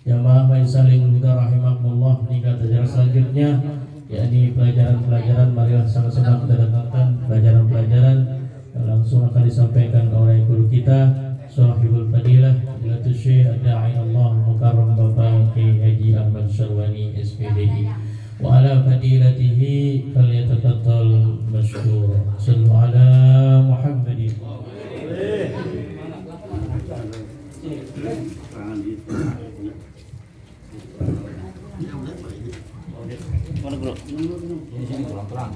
Jamaah Maisalim Huda rahimakumullah, nikah acara selanjutnya yakni pelajaran-pelajaran. Marilah sama-sama kita dengarkan pelajaran-pelajaran yang langsung akan disampaikan oleh guru kita Sahibul Fadilah Fadilatul Syekh Ad-Da'inallah Mukarram Bapak Kiai Haji Ahmad Syarwani SPDI wa ala fadilatihi falyatafadhal masykur. Sallu ala Muhammadin. Mana bro? Ini sini terang-terang.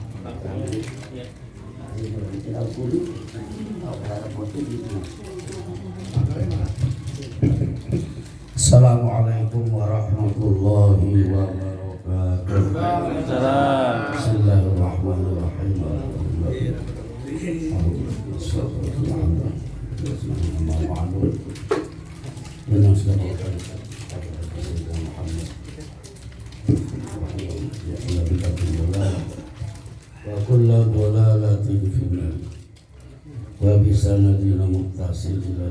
Assalamualaikum warahmatullahi wabarakatuh. Bismillahirrahmanirrahim. Wa kullu dhalalatin finnar wa bisanadina muttasil ila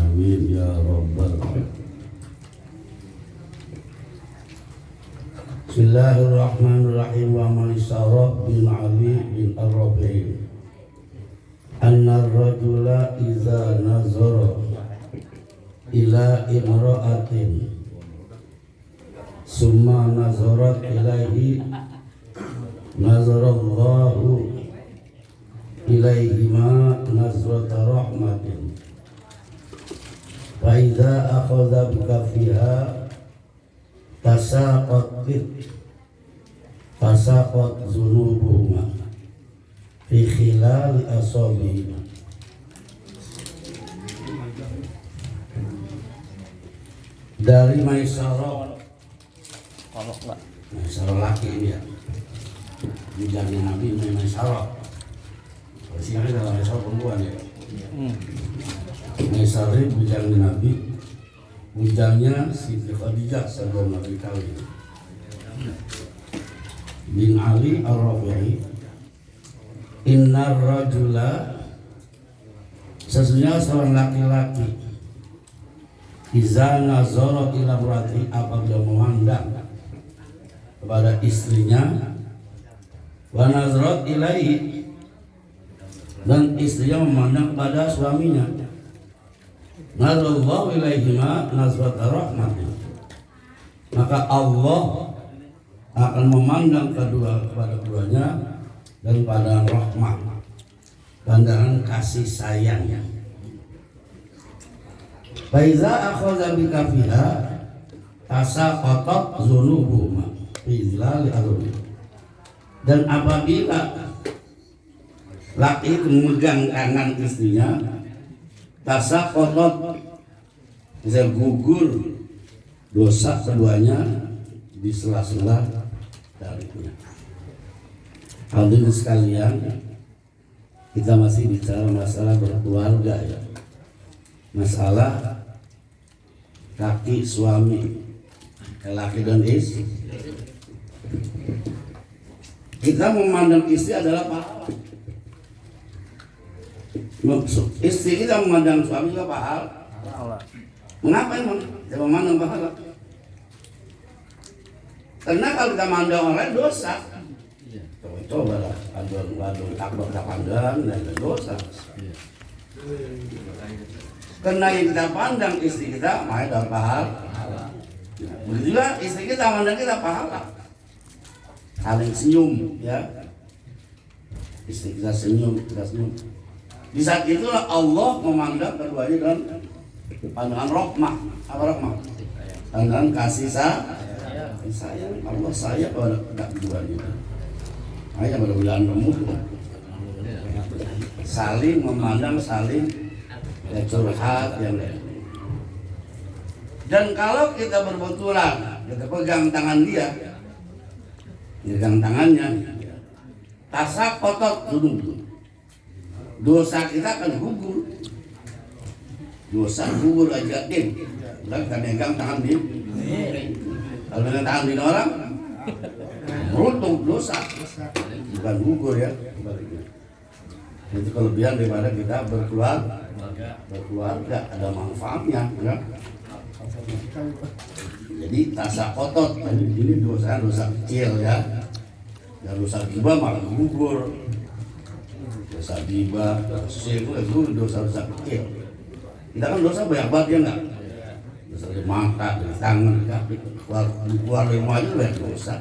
amin ya rabbal alamin. Bismillahirrahmanirrahim. Wa Maisarah bin Ali bin Ar-Rabi'i anna ar-rajula idza nazara ila imra'atin summa nazarat ilaihi nazarallahu ilaihima nazrata rahmatin fa idza akhadha bikafiha tasaqat zunubuhuma fi khilal asabihi. Dari Maisarah, Kalau enggak Maisarah laki ini ya, bujangnya Nabi Maisarah. Sini dalam Maisarah perempuan ya. Maisarah bujangnya Nabi, bujangnya Siti Khadijah sebelum Nabi kawin. Bin Ali Ar-Rafi'i, innar rajula, sesungguhnya seorang laki-laki, iza nazara ila imrati, apabila memandang kepada istrinya, wa nazrat ilaihi, dan istrinya memandang kepada suaminya, nazarallahu ilaihima nazrata rahmatin, maka Allah akan memandang kepada keduanya dan pandangan rahmat, pandangan kasih sayangnya. Faiza akhadha bikafiha tasaqatat zunubuhuma fi zilali ardi. Dan apabila laki itu memegang tangan istrinya, tasaqatat, bisa gugur dosa keduanya di sela-sela darinya. Hadirin sekalian, kita masih bicara masalah berkeluarga ya. Masalah laki suami, laki dan istri. Kita memandang istri adalah pahala. Istri kita memandang suami juga pahala. Mengapa emang kita memandang pahala? Karena kalau kita memandang orang dosa. Coba lah, adun takbir kita pandang dan dosa. Karena yang kita pandang istri kita, maka dapat pahala. Begitu juga istri kita pandang kita pahala. Saling senyum, ya. Istri kita senyum, kita senyum. Di saat itulah Allah memandang keduanya dengan pandangan rahmah. Apa rahmah? Pandangan kasih sayang. Allah sayang pada keduanya. Hanya pada bulan remuk. Saling memandang, saling curhat yang lain. Dan kalau kita berbetulan, kita pegang tangan dia, pegang tangannya, tasak kotor dulu, dosa kita akan gugur. Dosa gugur aja tim. Kita pegang tangan dia. Kalau pegang tangan dia orang, beruntung dosa, bukan gugur ya. Itu kelebihan daripada kita berkeluarga ada manfaatnya ya. Jadi tasa otot, ini dosa kecil ya. Dan dosa riba malah gugur. Dosa riba, itu dosa kecil. Kita kan dosa banyak banget ya enggak? Dosa dari mata, dari tangan, dari kaki, keluar dari rumah aja banyak dosa.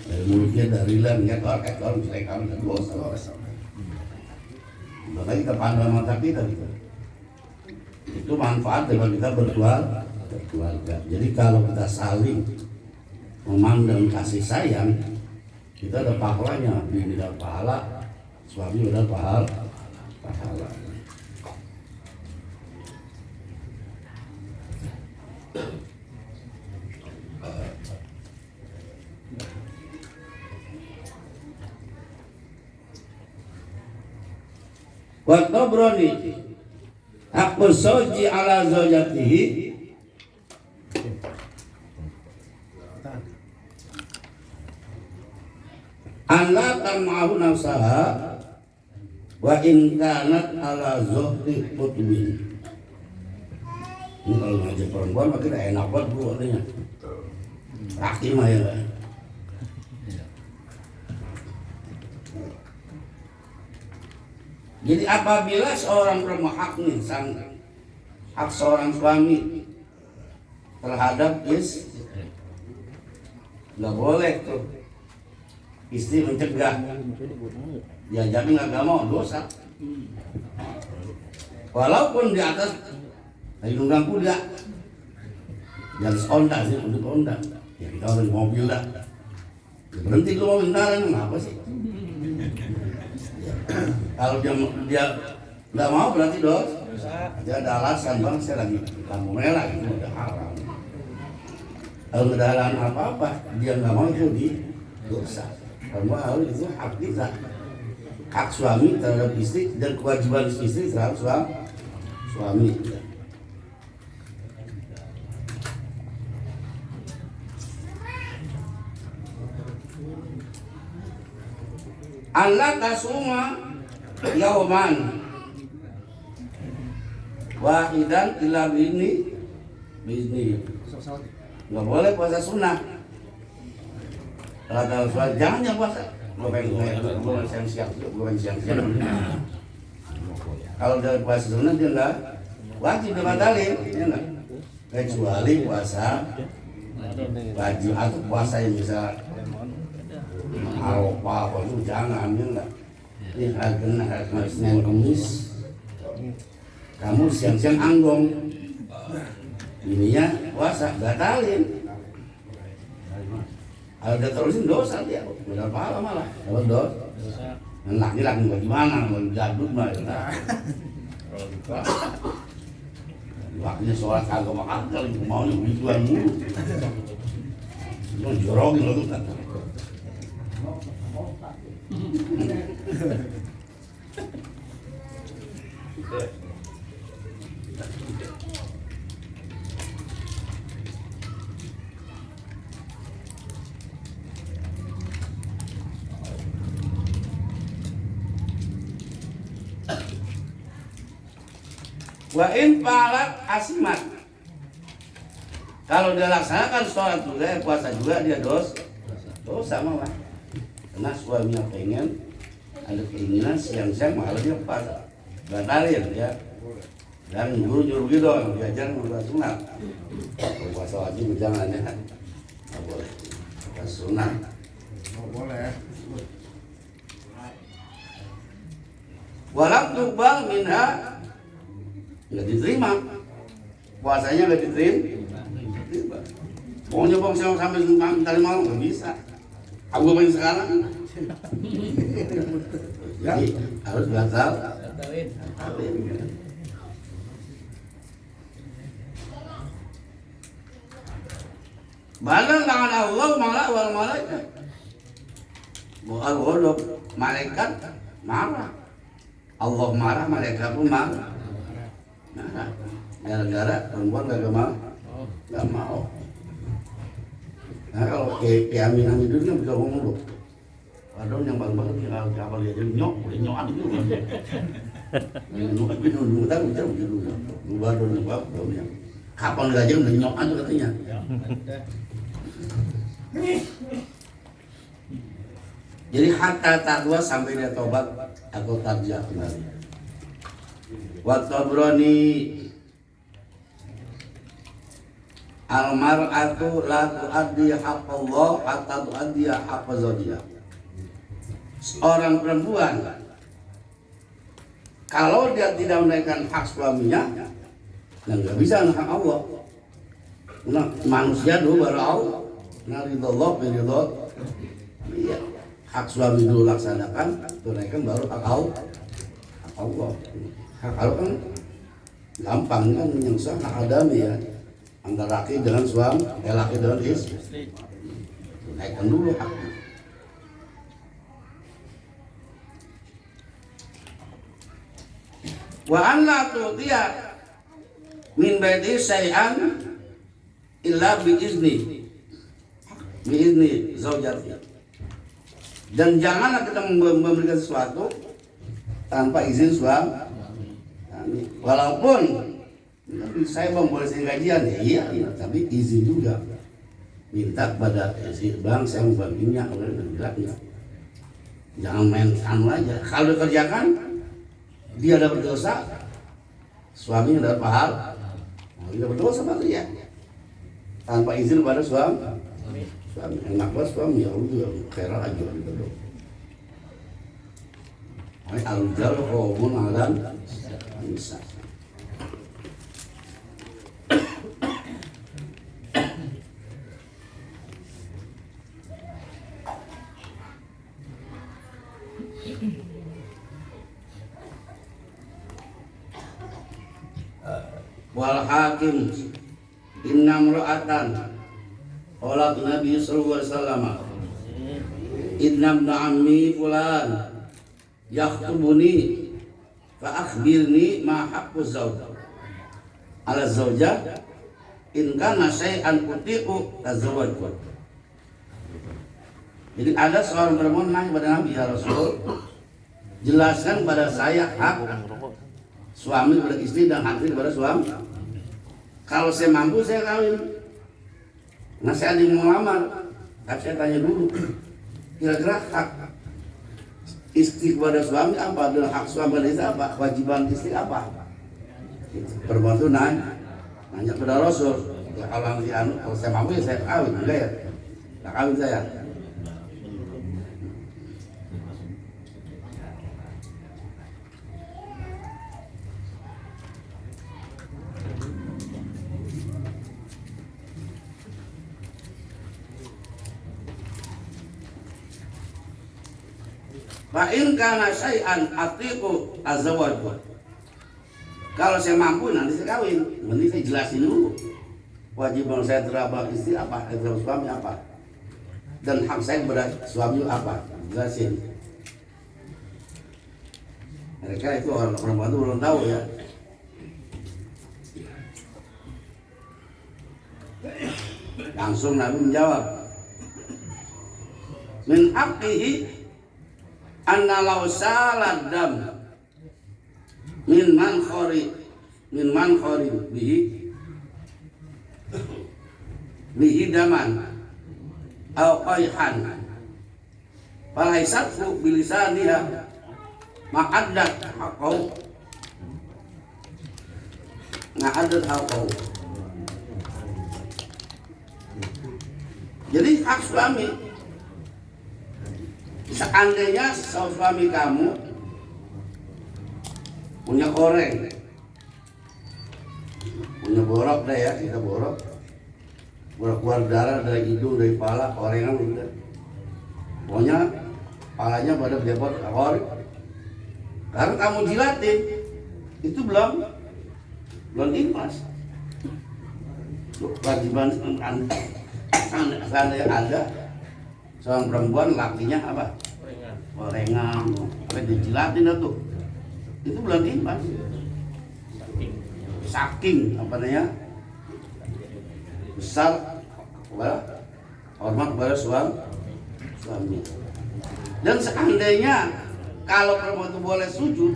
Dari mulutnya, dari lidah, niat orang misalnya kami kan dosa. Makanya kita pandang mata kita gitu. Itu manfaat dengan kita berkeluarga. Jadi kalau kita saling memandang kasih sayang, kita ada pahalanya, bini dapat pahala, suami udah pahala. Wa Tabrani haqqu zawji ala zawjatihi an la tam'ahu nafsaha wa in kanat ala zuhri qutbin. Ini kalau ngajak perempuan mah kita enak banget bu artinya. Laki mah ya. Jadi apabila seorang perempuan hak seorang suami terhadap istri, nggak boleh tuh istri mencegah, diajakin nggak mau dosa. Walaupun di atas dari nunggang kuda, jangan seonda sih, untuk onda. Ya kita orang mobil dah, ya, berhenti dulu mau bentaran, kenapa sih? Kalau dia nggak mau berarti dosa. Dia ada alasan, bang saya lagi lampu merah itu udah haram. Kalau nggak ada alasan apa-apa, dia nggak mau itu di dosa. Karena harus itu hak kita, hak suami terhadap istri dan kewajiban istri terhadap suami. Allah tasuma yauman wahidan ila bini nggak boleh puasa sunnah. Kalau jangan yang puasa gue pengen siang-siang. Kalau dari puasa sunnah dia nggak wajib dibatalin, ya nggak, kecuali puasa wajib atau puasa yang bisa apa itu jangan ya enggak. Ini harga Senin Kamis kamu siang-siang anggong ininya puasa batalin. Kalau udah terusin dosa dia udah pahala malah kalau dosa laki-laki bagaimana mau jadul mah ya. Waktunya sholat kagak makan kali maunya begituan mulu jangan jorogin lo tuh. Wa in falat asimat. Kalau dia laksanakan sholat juga, puasa juga dia dosa malah. Karena suaminya pengen ada keinginan siang-siang malah dia puasa, batalin ya. Dan nyuruh gitu, diajar puasa sunat. Kalau puasa wajib jangan ya, nggak boleh. Puasa sunat, nggak boleh. Walau tuqbal minha, nggak diterima, puasanya nggak diterima. Pokoknya bang sampai tadi malam nggak bisa. Aku main sekarang. Jadi harus batal. Badan tangan Allah malah wal malaikat. Bukan bodoh, malaikat marah. Allah marah, malaikat pun marah. Nah, gara-gara perempuan gak mau. Nah kalau keaminan itu kan bisa ngomong loh. Padahal yang paling kalau kapal dia jadi nyok aja gitu. Nyok tapi nunggu tahu begitu. Badon yang Kapan gajah udah nyok aja katanya. Jadi hatta taqwa sampai dia tobat atau tarjah kembali. Wa Tabrani al-mar'atu la tuaddi haqqallah hatta tuaddi haqqa zawjiha. Seorang perempuan kalau dia tidak menunaikan hak suaminya, dan nggak bisa hak Allah. Nah, manusia dulu baru Allah. Nah, ridallah biridallah. Iya. Hak suami dulu laksanakan, tunaikan baru hak Allah. Hak Allah. Hak Allah kan gampang kan yang sah hak adami ya. Antara laki dengan suami, laki dengan istri. Tunaikan dulu haknya. Wa an la tu'tiya min baiti syai'an illa bi izni zaujati. Dan janganlah kita memberikan sesuatu tanpa izin suami. Walaupun saya boleh gajian ya, iya, tapi izin juga. Minta kepada si bang, saya mau baginya, enggak. Jangan main anu aja. Kalau dikerjakan, dia dapat dosa, suaminya dapat pahala. Dia berdosa berarti ya. Tanpa izin pada suami. Suami enak banget suami ya udah kira aja gitu loh. Ai al-jar qawmun alan nisa. Wal hakim inna mra'atan qalat Nabi sallallahu alaihi wasallam inna ibn ammi fulan yakhtubuni fa akhbirni ma haqqu zawj ala zawjah in kana syai'an utiqu tazawwajtu. Jadi ada seorang perempuan nanya kepada Nabi, ya Rasul, jelaskan pada saya hak suami kepada istri dan hak istri kepada suami. Kalau saya mampu saya kawin. Nah saya ada yang mau lamar, tapi saya tanya dulu, kira-kira hak istri kepada suami apa, dan hak suami kepada istri apa, kewajiban istri apa? Perempuan itu nanya kepada Rasul. Ya kalau saya mampu ya saya kawin, enggak ya? Tak kawin saya. Fa in kana syai'an atiqu azwaj. Kalau saya mampu nanti saya kawin, nanti saya jelasin dulu. Kewajiban saya terhadap istri apa, terhadap suami apa. Dan hak saya kepada suami apa, jelasin. Mereka itu orang perempuan itu belum tahu ya. Langsung Nabi menjawab, min haqqihi anna law salad dam min man khari bihi daman aw qayhan falaisatu bilisaniha ma'addat haqqau jadi hak suami. Seandainya suami kamu punya koreng, punya borok deh ya, kita borok keluar darah dari hidung, dari kepala, korengan udah. Pokoknya kepalanya pada depot koreng. Karena kamu jilatin, itu belum ikhlas. Kewajiban seandainya ada seorang perempuan, lakinya apa? Korengan, apa dijilatin itu belum imbas. Saking apa namanya besar hormat kepada suami. Dan seandainya kalau perempuan itu boleh sujud,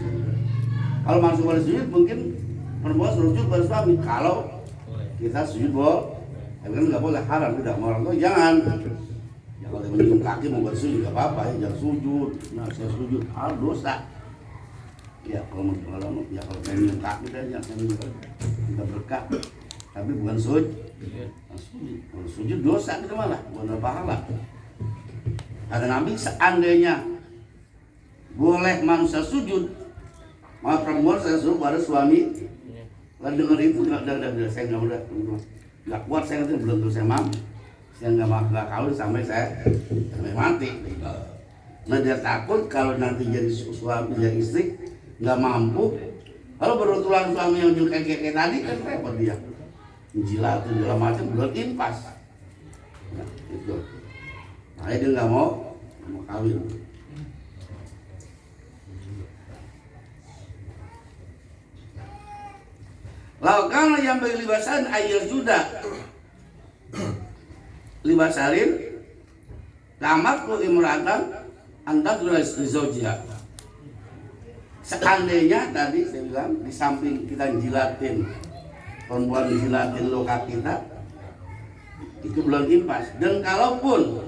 kalau manusia boleh sujud, mungkin perempuan sujud pada suami. Kalau kita sujud tapi kan nggak boleh, haram tidak. Orang tua jangan. Ya kalau menyium kaki mau bersujud nggak apa-apa ya, jangan sujud. Nah saya sujud, dosa. Ya kalau menyium kaki dan jangan kita berkah. Tapi bukan sujud. Kalau sujud dosa kita malah, bukan pahala. Kata Nabi, seandainya boleh manusia sujud, maka perempuan saya suruh pada suami. Lah dengar itu udah saya nggak kuat, saya nanti belum terus saya mampu, saya nggak kawin sampai mati. Nah dia takut kalau nanti jadi suami jadi istri nggak mampu, kalau berulang suami yang juga kayak tadi kan repot dia, jilatin segala macam belum impas. Nah, itu. Nah dia nggak mau kawin. Lakukan yang bagi libasan ayat sudah libasarin kamar ku imratan anda tulis zaujiha. Seandainya tadi saya bilang di samping kita jilatin, perempuan jilatin loka kita itu belum impas. Dan kalaupun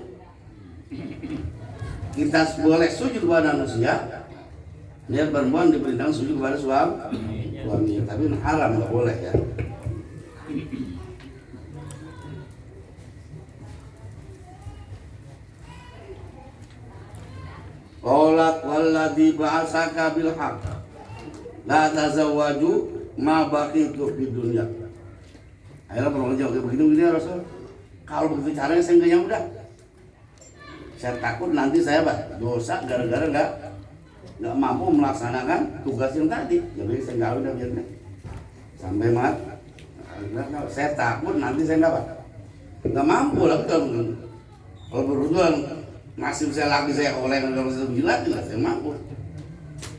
kita boleh sujud kepada manusia, lihat perempuan diperintahkan sujud kepada suami, tapi haram nggak boleh ya. Qalat walladzi ba'asaka bil haqq la tazawwaju ma baqitu fid dunya. Akhirnya perempuan jawab begini ya Rasul. Kalau begitu caranya saya enggak, yang udah. Saya takut nanti saya dosa gara-gara nggak mampu melaksanakan tugas yang tadi. Jadi saya nggak udah biarnya sampai mati. Saya takut nanti saya nggak mampu lah kalau beruntung nasib saya lagi saya oleh kalau saya jilat nggak saya mampu.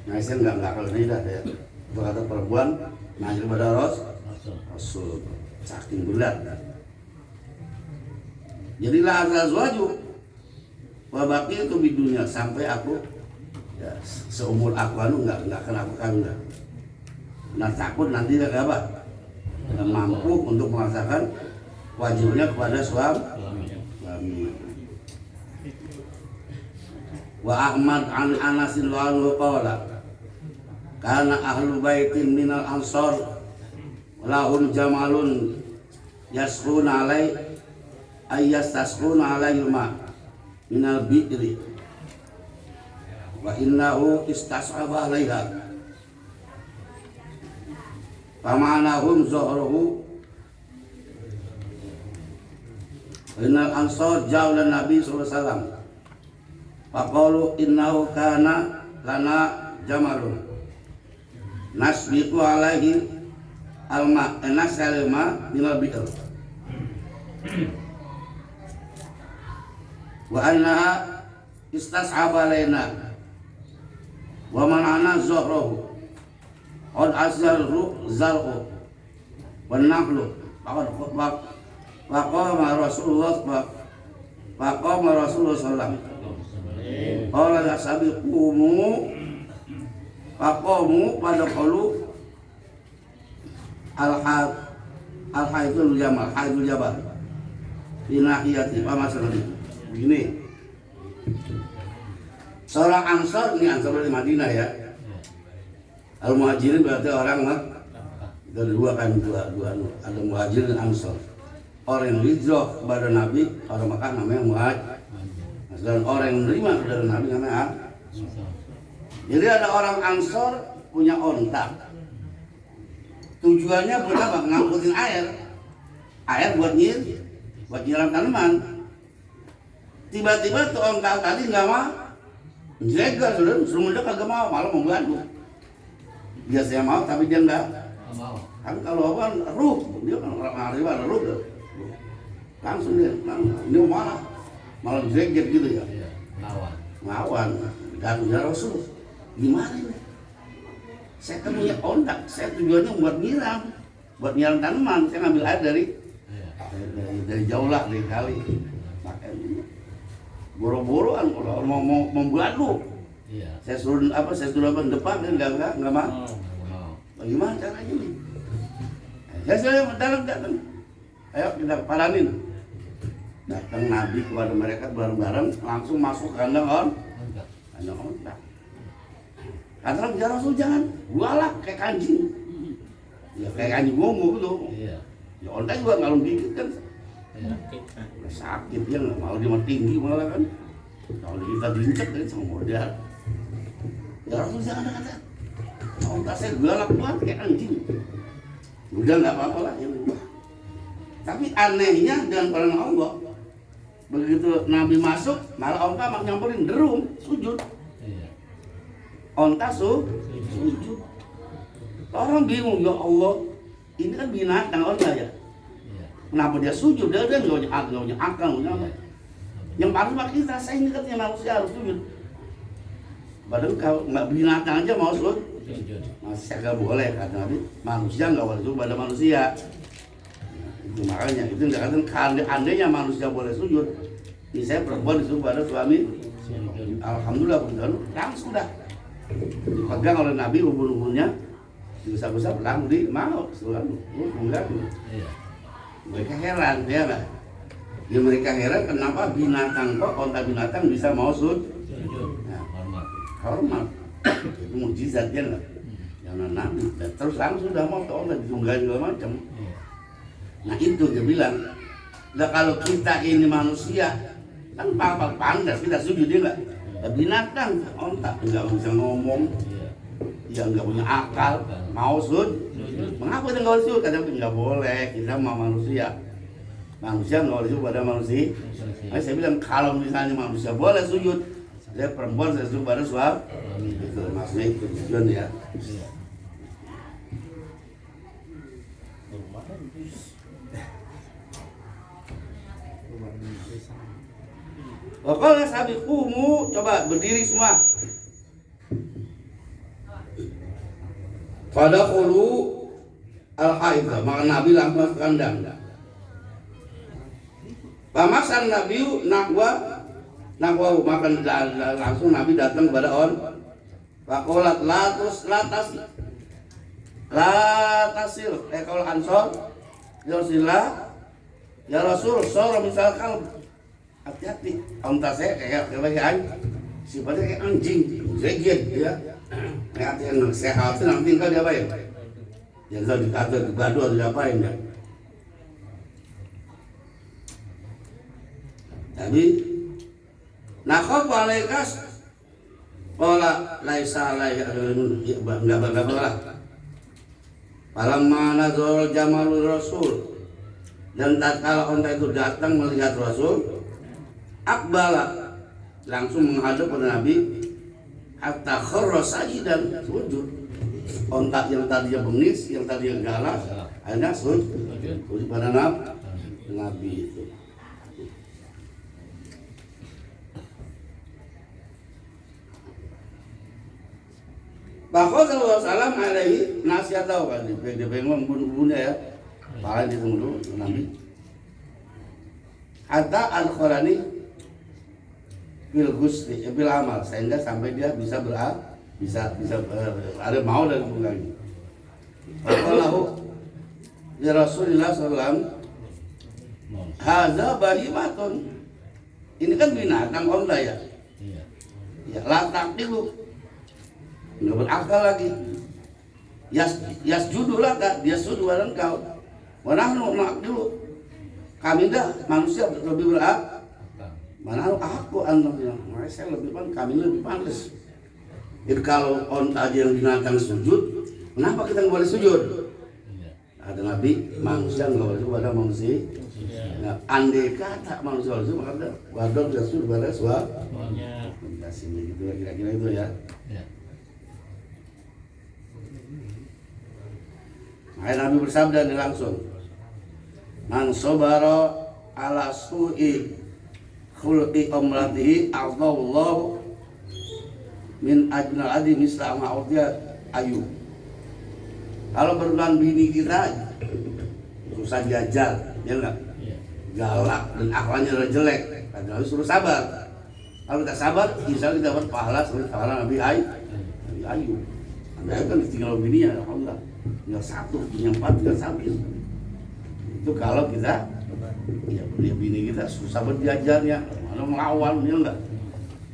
Nah saya nggak kalau ini dah ya. Itu kata perempuan nanya kepada Rasul saking berat. Jadilah azwaju wabaki itu di dunia sampai aku ya, seumur aku nggak akan aku kawin. Nah takut nanti nggak nggak mampu untuk melaksanakan wajibnya kepada suami. Wa Ahmad an Anasin wa anhu qala kana ahlu baitin minal ansor lahum jamalun yasquna alai ayyastasquna alai ma minal bi'ri wa innahu istas'aba alaiha famanahum zuhruhu innal ansor jaulan Nabi sallallahu alaihi wasallam faqalu innahu kana lana jamalun nasbiqu alaihi alma nasalima minal bi'r wa annaha istas'aba alaina wa man'ana zuhruhu qad azzaru zar'u wan naqlu faqama Rasulullah sallallahu alaihi wasallam qala la sabiqumu faqamu pada qalu al-haidul jabal fi nahiyati wa masalan. Begini, seorang Ansor, ini Ansor dari Madinah ya. Al-Muhajirin berarti orang dari dua kan, ada Muhajirin dan Ansor. Orang yang hijrah kepada Nabi, orang Makkah namanya Muhajir. Dan orang yang menerima kepada Nabi namanya Ansor. Jadi ada orang Ansor punya onta. Tujuannya buat apa? Ngangkutin air buat nyiram tanaman. Tiba-tiba tuh onta tadi nggak mau, jegal suruh mendekat kagak mau, malah membantu. Biasanya mau tapi dia nggak mau. Kan kalau apa ruh, dia kan orang riba ruh tuh. Langsung dia, ini malah jegal gitu ya. Lawan. Dan ya Rasul, gimana ini? Saya kan punya onta, saya tujuannya buat nyiram tanaman, saya ngambil air dari jauh lah, dari kali. Boro-boroan kalau mau membantu. Iya. Saya suruh depan kan enggak mau. Bagaimana caranya nih? Saya dalam ayo kita padanin. Datang Nabi kepada mereka bareng-bareng, langsung masuk ke kandang onta. Kata Nabi, ya Rasul jangan galak kayak anjing. Ya kayak anjing ngomong gitu. Iya. Ya onta juga ngalung dikit kan. Iya. Sakit dia nggak mau, dia mah tinggi malah kan. Kalau kita diinjek kan sama modal. Ya Rasul jangan kata. Onta saya galak banget kayak anjing. Udah nggak apa-apa lah ya. Tapi anehnya dan perang Allah, begitu Nabi masuk malah onta mak nyamperin derum sujud. Iya. Onta sujud. Orang bingung, ya Allah, ini kan binatang onta ya. Iya. Kenapa dia sujud? Dia nggak punya akal, nggak punya apa. Yang paling mak kita, saya ini katanya manusia harus sujud. Padahal kalau nggak binatang aja mau sujud. Sujud. Masih nggak boleh kata Nabi, manusia nggak boleh sujud pada manusia. Itu makanya itu nggak kata andainya manusia boleh sujud. Ini saya perempuan disuruh pada suami. Sujud. Alhamdulillah begitu langsung dah dipegang oleh Nabi ubun-ubunnya, diusap-usap langsung di mau suruh enggak. Iya. Mereka heran ya nggak? Ya mereka heran kenapa binatang kok onta binatang bisa mau sujud. Sujud. Nah, Hormat. hormat itu mukjizat ya nggak? Yang Nabi dan terus langsung sudah mau ke onta ditunggain segala macam. Iya. Nah itu dia bilang, nah kalau kita ini manusia kan pangkal pandas kita sujud dia nggak? Ya, binatang onta nggak bisa ngomong, Iya. ya nggak punya akal, mau sujud. Mengapa dia nggak boleh sujud? Kata nggak boleh, kita mau manusia nggak boleh sujud pada manusia. Nah, saya bilang kalau misalnya manusia boleh sujud, saya perempuan saya sujud pada suami. Itu maksudnya itu tujuan ya. Iya. Pokoknya sabi kumu, coba berdiri semua. Pada khulu al-haidha, maka Nabi langsung ke kandang. Pamasan Nabi nakwa, maka langsung Nabi datang kepada Fakolat latasil, kalau ansor, ya Rasulullah, ya Rasul, soro misalkan, hati-hati, onta saya kayak sifatnya kayak anjing, zegit ya. Nanti yang sehat itu nanti kan diapain? Yang kalau dikata digaduh atau diapain ya? Tapi nakhof alaikas pola laisa alaihi enggak lah. Falamma nazar jamalur rasul, dan tatkala onta itu datang melihat Rasul, akbala langsung menghadap pada Nabi, hatta kharra sajidan sujud. Onta yang tadinya bengis, yang tadinya galak, akhirnya sujud pada Nabi itu. Bahwa sallallahu alaihi nasihat tahu kan di bengong bunuh-bunuhnya ya. Paling ditunggu dulu Nabi. Hatta al-Qurani bil ghusli bil amal sehingga sampai dia bisa ada mau dari bulan. Kalau ya Rasulullah SAW haza bahimatun, ini kan binatang onta ya. Iya. Ya latak dulu nggak berakal lagi. Yas judulah kan, dia sujud pada engkau. Mana nak dulu. Kami dah manusia lebih berakal. Mana aku anaknya, saya lebih pantas, kami lebih pantas. Jadi kalau onta aja yang binatang sujud, kenapa kita nggak boleh sujud? Ada Nabi, manusia nggak boleh sujud pada manusia. Nah, andai kata manusia sujud, maka wadon tidak sujud pada suaminya. Sini gitu kira-kira itu ya. Nah, Nabi bersabda nih langsung, man sobaro ala su'i khulqi amratihi a'dallahu min ajnal adi misla ma'udya ayu. Kalau berulang bini kita susah diajar, ya enggak? Galak dan akhlaknya udah jelek, harus suruh sabar. Kalau kita sabar, insya Allah kita dapat pahala seperti pahala Nabi Ayub. Nabi Ayub kan ditinggal bininya, alhamdulillah. Tinggal satu, punya 4, tinggal 1. Itu kalau kita ya bini kita susah berdiajarnya, mana melawan ya enggak.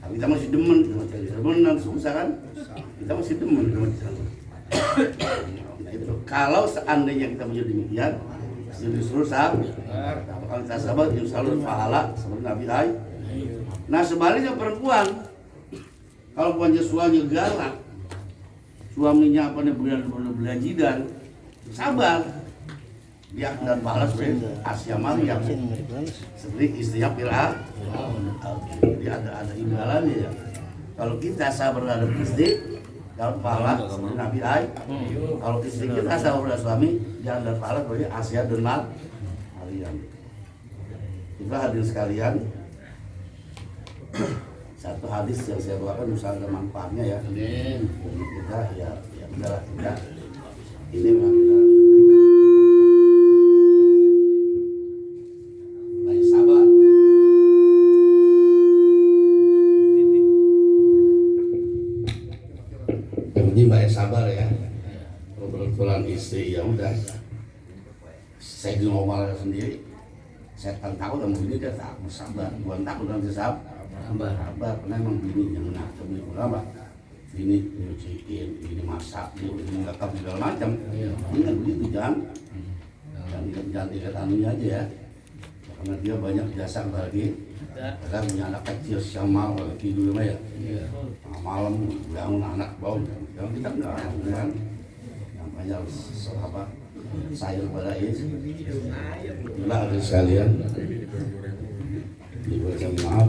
Tapi kita masih demen, kita masih demen, susah kan? Kita masih demen, kita masih demen. Nah itu kalau seandainya kita menjadi demikian, disuruh sabar. Kalau kita sabar, insya Allah pahala seperti Nabi Hai. Nah sebaliknya perempuan, kalau punya suaminya galak, suaminya apa nih belajidan, sabar. Dia dan balas seperti Asia Maryam, seperti istrinya Fir'aun. Jadi ada imbalannya ya. Kalau kita sabar terhadap istri, dapat pahala seperti Nabi Ai. Kalau istri kita sabar terhadap suami, jangan dapat pahala seperti Asia dan Maryam. Juga hadir sekalian, satu hadis yang saya bawakan misalnya ada manfaatnya ya. Kita ya udahlah kita ini memang kita baik sabar. Yang penting baik sabar ya. Kebetulan istri ya udah. Saya di ngomong sendiri. Setan takut sama bini dia takut sabar. Bukan takut nanti sabar. Sabar karena emang bini yang ngatur bini apa? Bini nyuciin, bini masak, bini ngekap segala macam. Ingat begitu jangan ikat anunya aja ya. Karena dia banyak jasa bagi kadang punya anak kecil siang malam tidur ya. Malam bangun anak bangun. Kalau kita enggak kan yang banyak apa sayur pada itu. Itulah sekalian. Diberikan maaf.